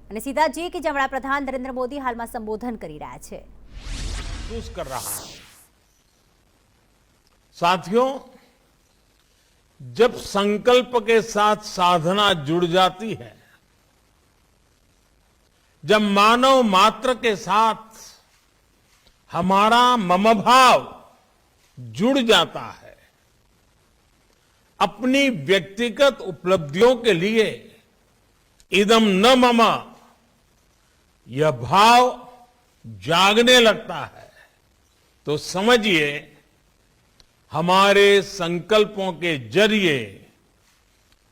અને સીધા જે કે જ્યાં વડાપ્રધાન નરેન્દ્ર મોદી હાલમાં સંબોધન કરી રહ્યા છે। कर रहा है। साथियों, जब संकल्प के साथ साधना जुड़ जाती है, जब मानव मात्र के साथ हमारा मम भाव जुड़ जाता है, अपनी व्यक्तिगत उपलब्धियों के लिए इदम न मम यह भाव जागने लगता है, तो समझिए हमारे संकल्पों के जरिए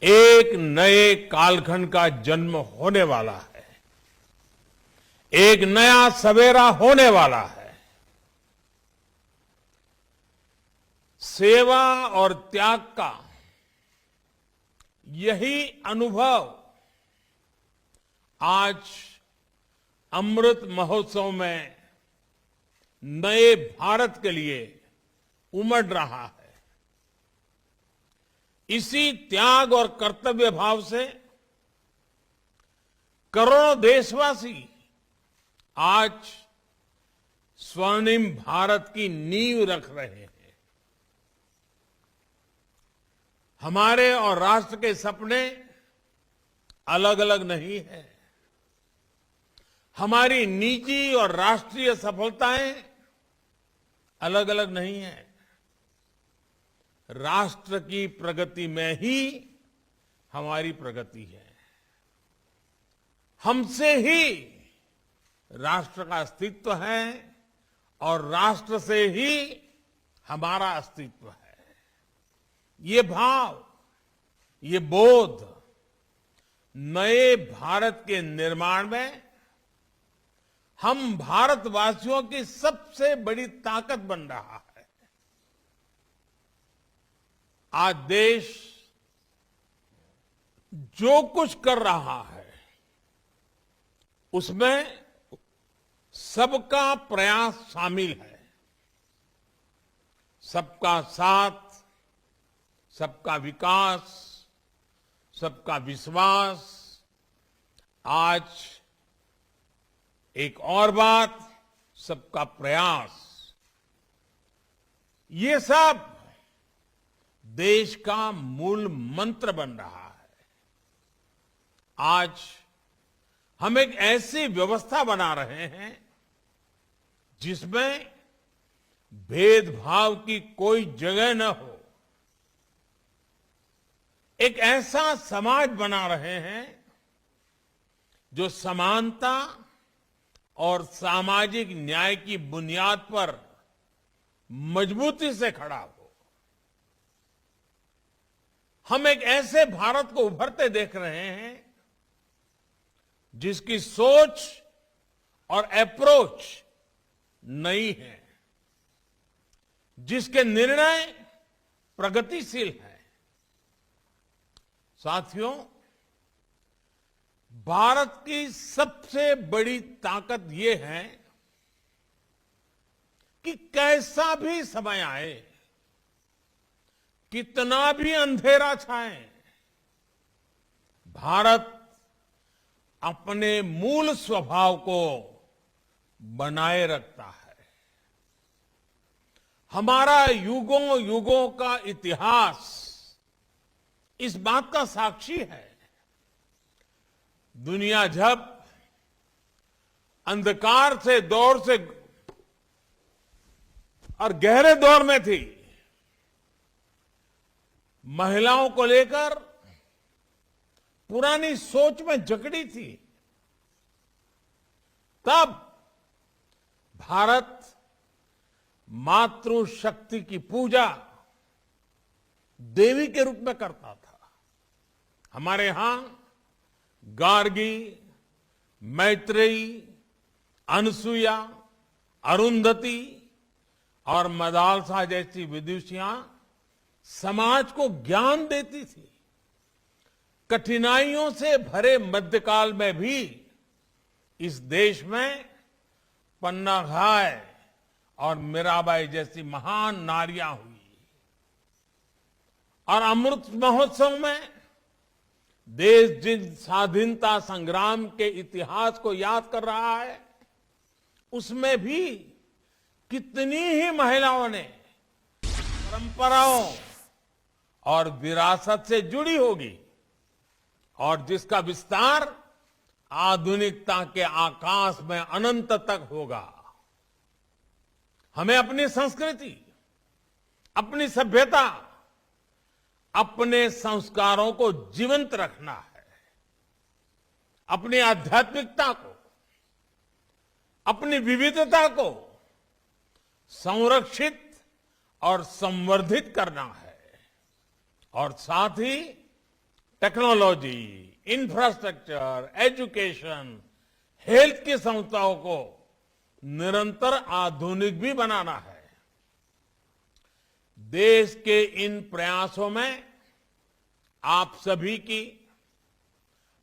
एक नए कालखंड का जन्म होने वाला है, एक नया सवेरा होने वाला है। सेवा और त्याग का यही अनुभव आज अमृत महोत्सव में नए भारत के लिए उमड़ रहा है। इसी त्याग और कर्तव्य भाव से करोड़ों देशवासी आज स्वर्णिम भारत की नींव रख रहे हैं। हमारे और राष्ट्र के सपने अलग अलग नहीं है। हमारी निजी और राष्ट्रीय सफलताएं अलग अलग नहीं है। राष्ट्र की प्रगति में ही हमारी प्रगति है। हमसे ही राष्ट्र का अस्तित्व है और राष्ट्र से ही हमारा अस्तित्व है। ये भाव, ये बोध नए भारत के निर्माण में हम भारतवासियों की सबसे बड़ी ताकत बन रहा है। आज देश जो कुछ कर रहा है उसमें सबका प्रयास शामिल है। सबका साथ, सबका विकास, सबका विश्वास। आज एक और बात, सबका प्रयास। ये सब देश का मूल मंत्र बन रहा है। आज हम एक ऐसी व्यवस्था बना रहे हैं जिसमें भेदभाव की कोई जगह न हो। एक ऐसा समाज बना रहे हैं जो समानता और सामाजिक न्याय की बुनियाद पर मजबूती से खड़ा हो। हम एक ऐसे भारत को उभरते देख रहे हैं जिसकी सोच और अप्रोच नई है, जिसके निर्णय प्रगतिशील हैं। साथियों, भारत की सबसे बड़ी ताकत यह है कि कैसा भी समय आए, कितना भी अंधेरा छाए, भारत अपने मूल स्वभाव को बनाए रखता है। हमारा युगों युगों का इतिहास इस बात का साक्षी है। दुनिया जब अंधकार से दौर से और गहरे दौर में थी, महिलाओं को लेकर पुरानी सोच में जकड़ी थी, तब भारत मातृशक्ति की पूजा देवी के रूप में करता था। हमारे यहां गार्गी, मैत्रेयी, अनसुईया, अरुंधति और मदालसा जैसी विदुषियां समाज को ज्ञान देती थी। कठिनाइयों से भरे मध्यकाल में भी इस देश में पन्ना घाय और मीराबाई जैसी महान नारियां हुई। और अमृत महोत्सव में देश जिन स्वाधीनता संग्राम के इतिहास को याद कर रहा है, उसमें भी कितनी ही महिलाओं ने परंपराओं और विरासत से जुड़ी होगी और जिसका विस्तार आधुनिकता के आकाश में अनंत तक होगा। हमें अपनी संस्कृति, अपनी सभ्यता, अपने संस्कारों को जीवंत रखना है। अपनी आध्यात्मिकता को, अपनी विविधता को संरक्षित और संवर्धित करना है और साथ ही टेक्नोलॉजी, इंफ्रास्ट्रक्चर, एजुकेशन, हेल्थ की संस्थाओं को निरंतर आधुनिक भी बनाना है। देश के इन प्रयासों में आप सभी की,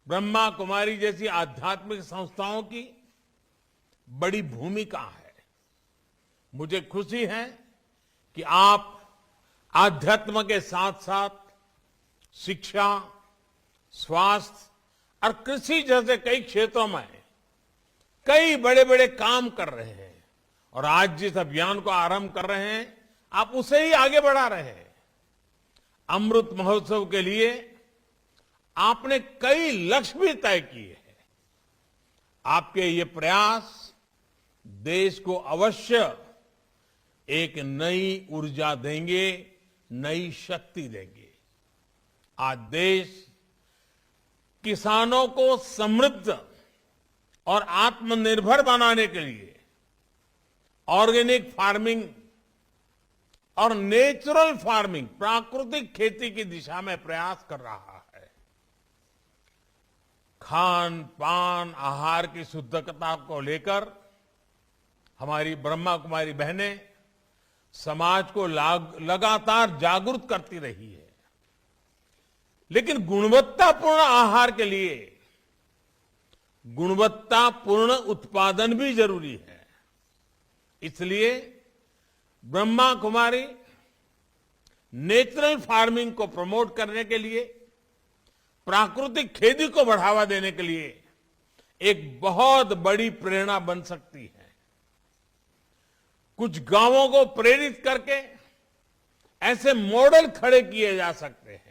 ब्रह्मा कुमारी जैसी आध्यात्मिक संस्थाओं की बड़ी भूमिका है। मुझे खुशी है कि आप आध्यात्म के साथ साथ शिक्षा, स्वास्थ्य और कृषि जैसे कई क्षेत्रों में कई बड़े बड़े काम कर रहे हैं और आज जिस अभियान को आरंभ कर रहे हैं, आप उसे ही आगे बढ़ा रहे हैं। अमृत महोत्सव के लिए आपने कई लक्ष्य भी तय किए हैं। आपके ये प्रयास देश को अवश्य एक नई ऊर्जा देंगे, नई शक्ति देंगे। आज देश किसानों को समृद्ध और आत्मनिर्भर बनाने के लिए ऑर्गेनिक फार्मिंग और नेचुरल फार्मिंग, प्राकृतिक खेती की दिशा में प्रयास कर रहा है। खान पान, आहार की शुद्धता को लेकर हमारी ब्रह्मा कुमारी बहनें समाज को लगातार जागरूक करती रही है। लेकिन गुणवत्तापूर्ण आहार के लिए गुणवत्तापूर्ण उत्पादन भी जरूरी है। इसलिए ब्रह्मा कुमारी नेचुरल फार्मिंग को प्रमोट करने के लिए, प्राकृतिक खेती को बढ़ावा देने के लिए एक बहुत बड़ी प्रेरणा बन सकती है। कुछ गांवों को प्रेरित करके ऐसे मॉडल खड़े किए जा सकते हैं।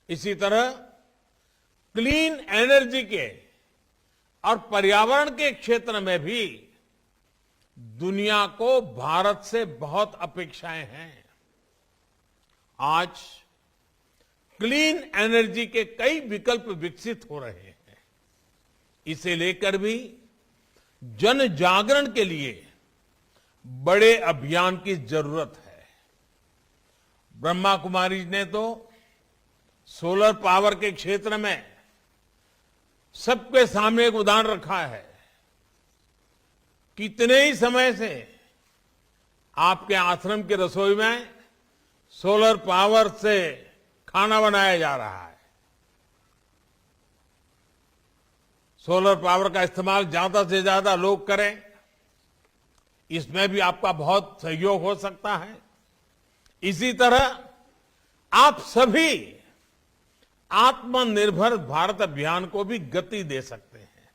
इसी तरह क्लीन एनर्जी के और पर्यावरण के क्षेत्र में भी दुनिया को भारत से बहुत अपेक्षाएं हैं। आज क्लीन एनर्जी के कई विकल्प विकसित हो रहे हैं। इसे लेकर भी जन जागरण के लिए बड़े अभियान की जरूरत है। ब्रह्मा कुमारी ने तो सोलर पावर के क्षेत्र में सबके सामने एक उदाहरण रखा है। कितने ही समय से आपके आश्रम की रसोई में सोलर पावर से खाना बनाया जा रहा है। सोलर पावर का इस्तेमाल ज्यादा से ज्यादा लोग करें, इसमें भी आपका बहुत सहयोग हो सकता है। इसी तरह आप सभी आत्मनिर्भर भारत अभियान को भी गति दे सकते हैं।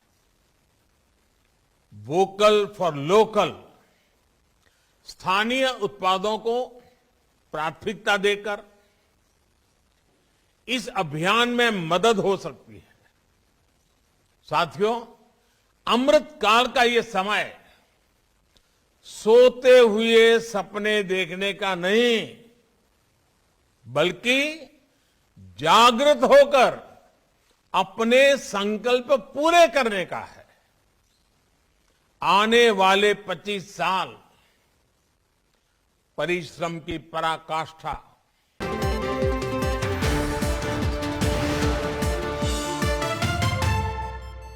वोकल फॉर लोकल, स्थानीय उत्पादों को प्राथमिकता देकर इस अभियान में मदद हो सकती है। साथियों, अमृत काल का ये समय सोते हुए सपने देखने का नहीं, बल्कि जागृत होकर अपने संकल्प पूरे करने का है। आने वाले 25 साल परिश्रम की पराकाष्ठा